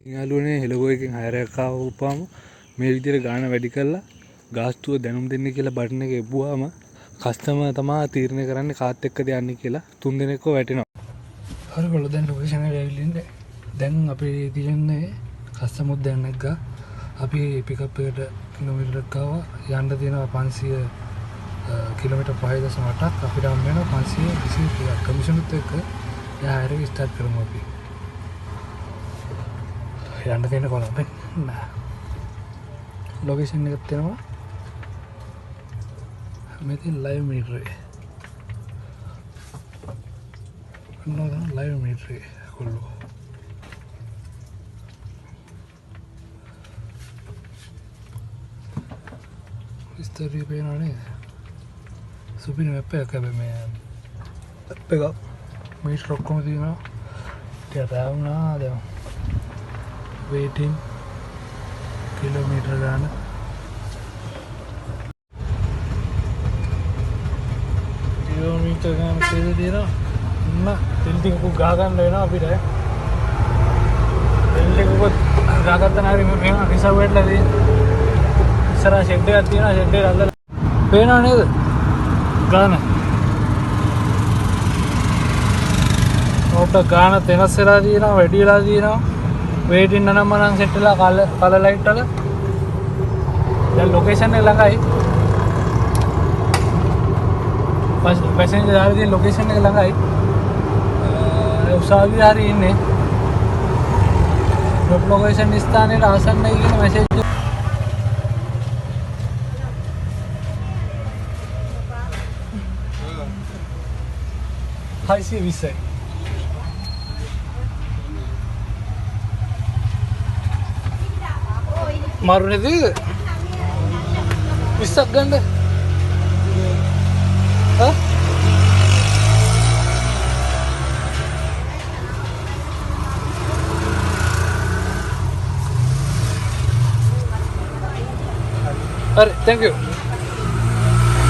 යාළුවනේ හෙලගෝ එකෙන් හයරයක් ආවුවාම මේ විදිහට ගාණ වැඩි කරලා ගාස්තුව දැනුම් දෙන්න කියලා බටන් එක එපුවාම කස්ටමර් තමයි තීරණය කරන්නේ කාත් එක්කද යන්නේ කියලා. තුන් දෙනෙක්ව වැටෙනවා. හරි කොල්ල දැන් ලොකේෂන් එකට ඇවිල්ලා ඉන්නේ. දැන් අපි තියෙන්නේ කස්ටමර් දැන් නැග්ගා. අපි පිකප් එකට කිලෝමීටරයක් ආවා. යන්න තියෙනවා 500 කිලෝමීටර් 5.8ක්. අපිට හම් වෙනවා 520 කමිෂනුත් එක්ක එයා හයරක ස්ටාර්ට් කරමු අපි. යන්න තියෙන කොළඹ නෑ ලොකේෂන් එකක් තියෙනවා මෙතන ලයිව් මීටරේ නෝන ලයිව් මීටරේ කොල්ලෝ විස්තරිය පේනවා නේද සුපිරි මැප් එකක් හැබැයි මේ මැප් එක මීටර ඔක්කොම තියෙනවා ටිකක් දාවුනා දැන් waiting kilometer ගාන කිලෝමීටර් ගාන කීයද තියෙනවා බිල්ඩින් එකක් ගහ ගන්න වෙනවා අපිට බිල්ඩින් එකක් ගහ ගන්න හරි මේ රිසර්ව් වෙట్లా තියෙන ඉස්සරහ ෂෙඩ් එකක් තියෙනවා ෂෙඩ් එක අල්ලලා පේනව නේද ගාන ඔබට ගාන වෙනස් වෙලා තියෙනවා වැඩි වෙලා තියෙනවා waiting නම් මනම් සෙට් වෙලා කලර් ලයිට් වල දැන් ලොකේෂන් එක ළඟයි පැසෙන්ජර් ආවේ තියෙන ලොකේෂන් එක ළඟයි උසාවිය හරි ඉන්නේ ලොකේෂන් ස්ථානයේ ආසන්නයි කියන මැසේජ් හයිසිය 20යි मारू ने दी पिस्सक गंड हाँ अरे थैंक यू